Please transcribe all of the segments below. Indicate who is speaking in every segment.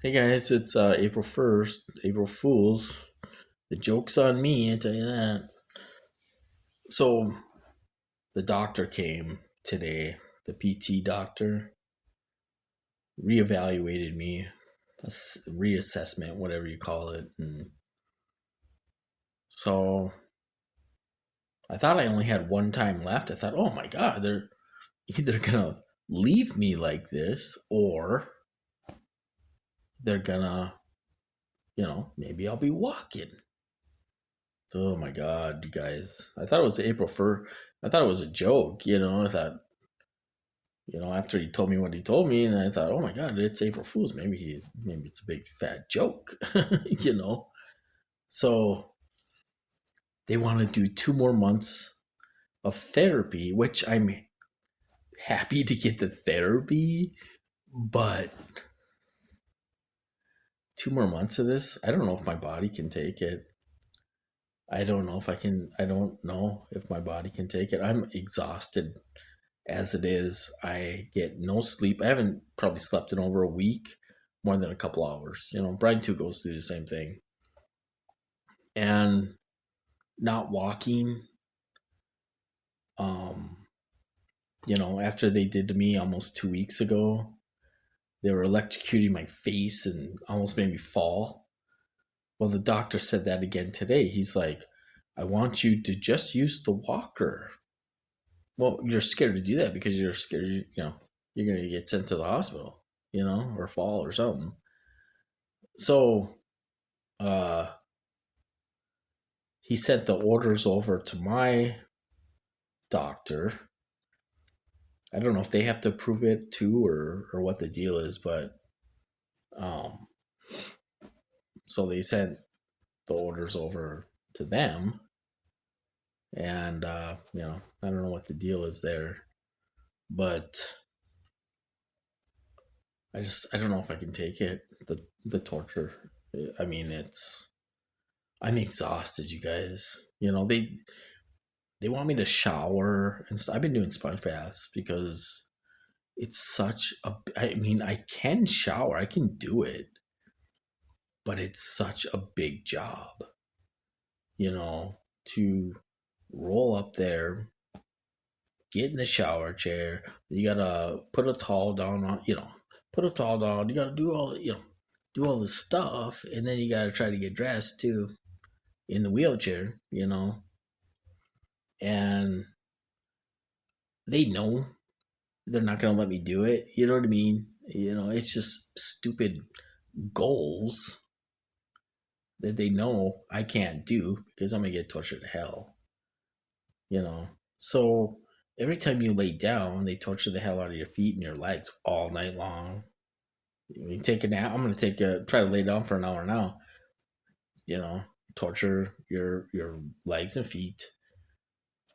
Speaker 1: Hey guys, it's April 1st, April Fools. The joke's on me, I tell you that. So, the doctor came today, the PT doctor, reevaluated me, reassessment, whatever you call it. And so, I thought I only had one time left. I thought, oh my God, they're either gonna leave me like this or they're gonna, maybe I'll be walking. Oh my God, you guys. I thought it was April 1st. I thought it was a joke, I thought, after he told me what he told me, and I thought, oh my God, it's April Fool's. Maybe it's a big fat joke, you know? So they want to do 2 more months of therapy, which I'm happy to get the therapy, but 2 more months of this, I don't know if my body can take it. I don't know if I can, I don't know if my body can take it. I'm exhausted as it is. I get no sleep. I haven't probably slept in over a week, more than a couple hours. Brian too goes through the same thing. And not walking, um, after they did to me almost 2 weeks ago, they were electrocuting my face and almost made me fall. Well, the doctor said that again today. He's like, I want you to just use the walker. Well, you're scared to do that because you're scared, you're going to get sent to the hospital, or fall or something. So uh, he sent the orders over to my doctor. I don't know if they have to approve it too, or what the deal is, but um, so they sent the orders over to them, and I don't know what the deal is there, but I don't know if I can take it, the torture. I mean, I'm exhausted, you guys. They want me to shower and I've been doing sponge baths because it's such a. I mean, I can shower, I can do it, but it's such a big job, to roll up there, get in the shower chair. You gotta put a towel down on, put a towel down. You gotta do all the stuff, and then you gotta try to get dressed too in the wheelchair, and they know they're not gonna let me do it. You know what I mean? It's just stupid goals that they know I can't do because I'm gonna get tortured to hell. So every time you lay down, they torture the hell out of your feet and your legs all night long. You take a nap. I'm gonna try to lay down for an hour now. You know, torture your legs and feet,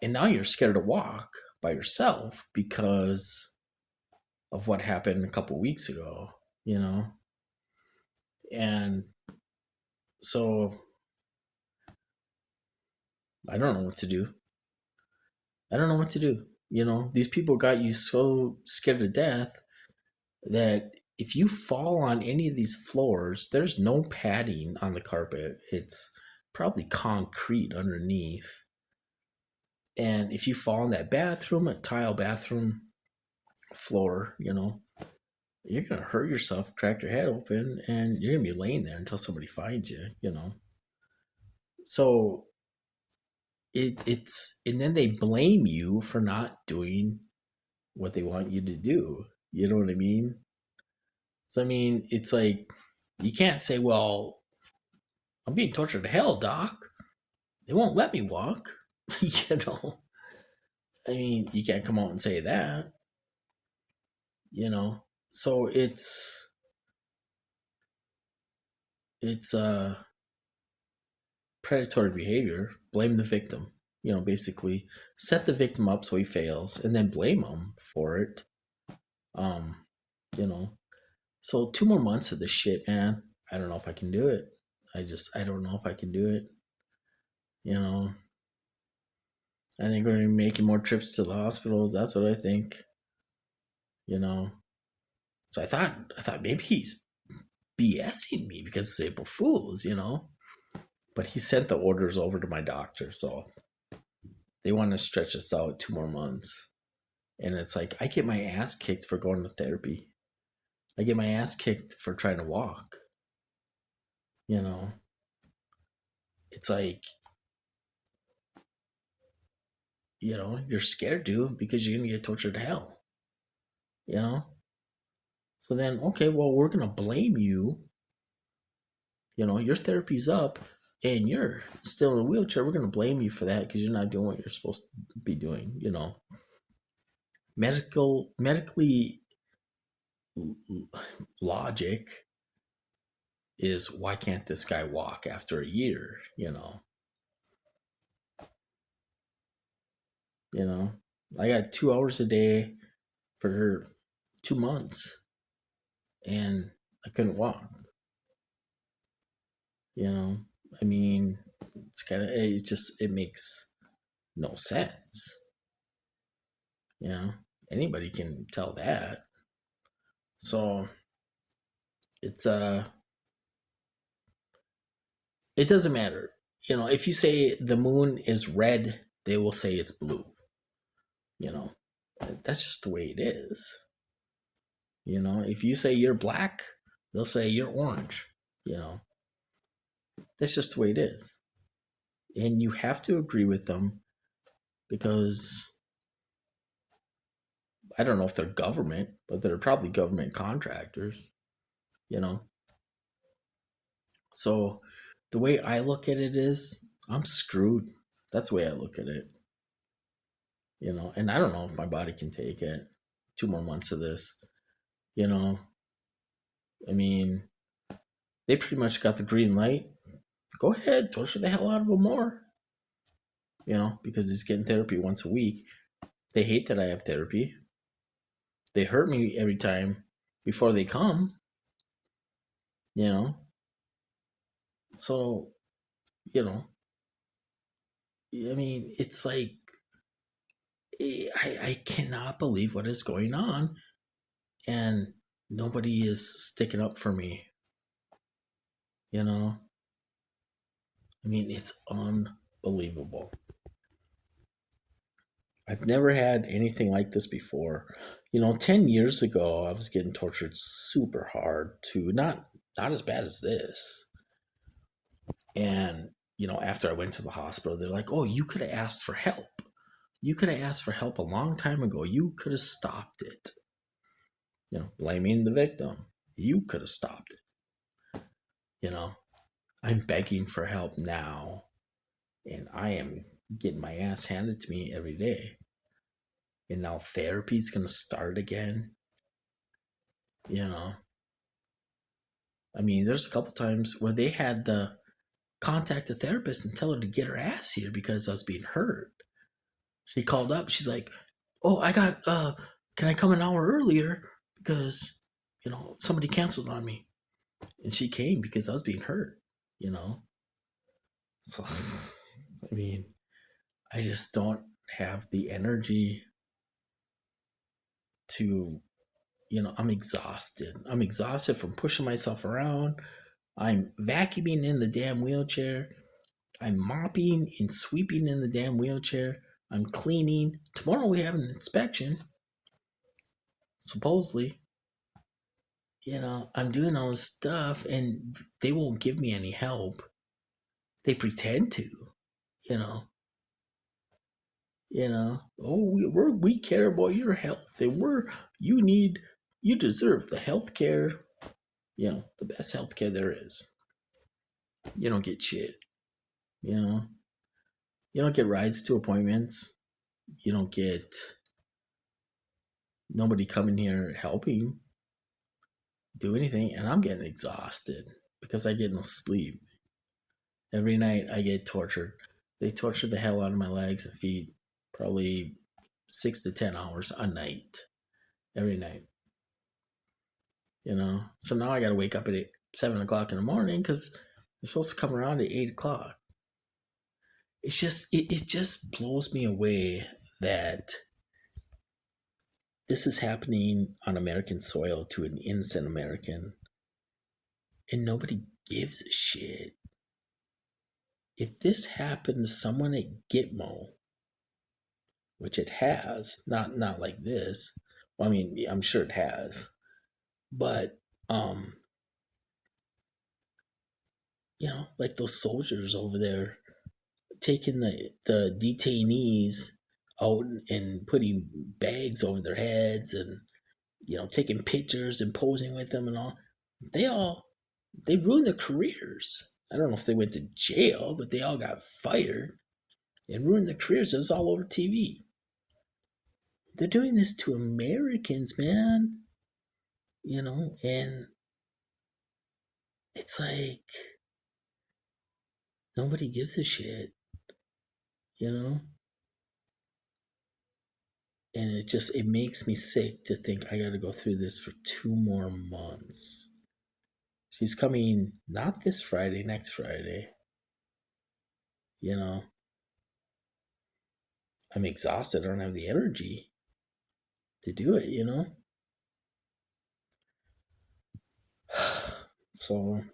Speaker 1: and now you're scared to walk by yourself because of what happened a couple weeks ago. You know, and so I don't know what to do. I don't know what to do. These people got you so scared to death that if you fall on any of these floors, there's no padding on the carpet. It's probably concrete underneath. And if you fall in that bathroom, a tile bathroom floor, you're going to hurt yourself, crack your head open, and you're going to be laying there until somebody finds you. So and then they blame you for not doing what they want you to do. You know what I mean? So, I mean, it's like, you can't say, well, I'm being tortured to hell, doc. They won't let me walk. you know, I mean, you can't come out and say that. You know, so it's predatory behavior. Blame the victim. Basically set the victim up so he fails, and then blame him for it. Um, you know, so 2 more months of this shit, man. I don't know if I can do it. I don't know if I can do it. You know, I think we're gonna be making more trips to the hospitals. That's what I think. You know, so I thought maybe he's BSing me because it's April Fool's, But he sent the orders over to my doctor, so they want to stretch us out 2 more months. And it's like I get my ass kicked for going to therapy. I get my ass kicked for trying to walk. You know, it's like, you're scared, dude, because you're gonna get tortured to hell. You know. So then, okay, well, we're gonna blame you. Your therapy's up, and you're still in a wheelchair. We're gonna blame you for that because you're not doing what you're supposed to be doing. Medically logic is why can't this guy walk after a year? I got 2 hours a day for 2 months, and I couldn't walk. I mean, it makes no sense. Anybody can tell that. So it's it doesn't matter. If you say the moon is red, they will say it's blue. That's just the way it is. If you say you're black, they'll say you're orange. That's just the way it is. And you have to agree with them because I don't know if they're government, but they're probably government contractors, you know. So the way I look at it is I'm screwed. That's the way I look at it. And I don't know if my body can take it. 2 more months of this. I mean, they pretty much got the green light. Go ahead, torture the hell out of him more. Because he's getting therapy once a week. They hate that I have therapy. They hurt me every time before they come. So, I mean, it's like I cannot believe what is going on, and nobody is sticking up for me. I mean, it's unbelievable. I've never had anything like this before. 10 years ago, I was getting tortured super hard too. Not as bad as this. And, after I went to the hospital, they're like, oh, you could have asked for help. You could have asked for help a long time ago. You could have stopped it. Blaming the victim. You could have stopped it. I'm begging for help now. And I am getting my ass handed to me every day. And now therapy's going to start again. I mean, there's a couple times where they had to contact the therapist and tell her to get her ass here because I was being hurt. She called up. She's like, oh, can I come an hour earlier? Because, somebody canceled on me. And she came because I was being hurt, So, I mean, I just don't have the energy to, I'm exhausted. I'm exhausted from pushing myself around. I'm vacuuming in the damn wheelchair. I'm mopping and sweeping in the damn wheelchair. I'm cleaning. Tomorrow we have an inspection. Supposedly. I'm doing all this stuff and they won't give me any help. They pretend to, you know. Oh, we care about your health and you deserve the health care, the best health care there is. You don't get shit, you know. You don't get rides to appointments. You don't get nobody coming here helping do anything, and I'm getting exhausted because I get no sleep. Every night I get tortured. They torture the hell out of my legs and feet, probably 6 to 10 hours a night, every night. So now I got to wake up at 7 o'clock in the morning because I'm supposed to come around at 8 o'clock. It's just it just blows me away that this is happening on American soil to an innocent American. and nobody gives a shit. If this happened to someone at Gitmo, which it has, not like this. Well, I mean, I'm sure it has, but um, like those soldiers over there taking the detainees out and putting bags over their heads and taking pictures and posing with them and all. They all they ruined their careers. I don't know if they went to jail, but they all got fired and ruined their careers. It was all over TV. They're doing this to Americans, man. And it's like nobody gives a shit, you know? And it makes me sick to think I gotta go through this for 2 more months. She's coming not this Friday, next Friday. You know, I'm exhausted. I don't have the energy to do it. So,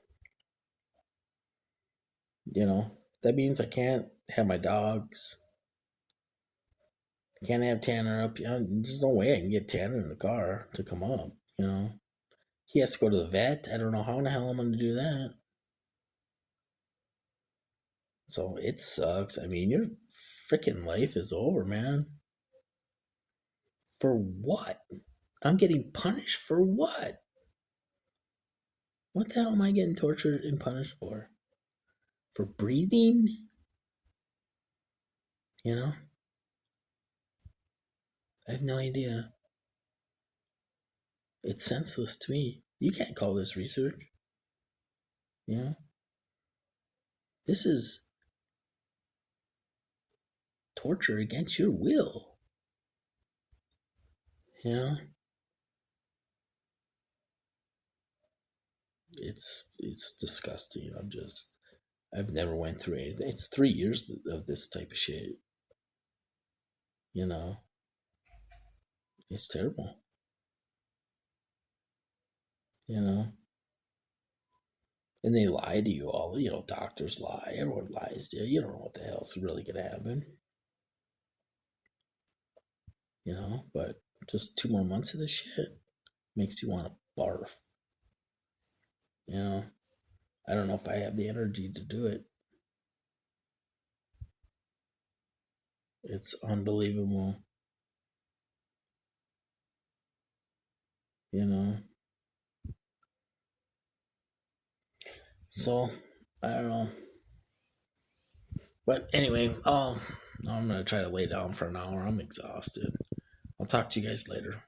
Speaker 1: that means I can't have my dogs. I can't have Tanner up. There's no way I can get Tanner in the car to come up. He has to go to the vet. I don't know how in the hell I'm going to do that. So it sucks. I mean, your freaking life is over, man. For what? I'm getting punished for what? What the hell am I getting tortured and punished for? For breathing? You know? I have no idea. It's senseless to me. You can't call this research. You know? This is torture against your will. You know? It's disgusting. I've never went through anything. It's 3 years of this type of shit. You know? It's terrible. You know? And they lie to you all. Doctors lie. Everyone lies to you. You don't know what the hell's really gonna happen. But just 2 more months of this shit makes you want to barf. I don't know if I have the energy to do it. It's unbelievable. you know. So I don't know. But anyway, I'm gonna try to lay down for an hour. I'm exhausted. I'll talk to you guys later.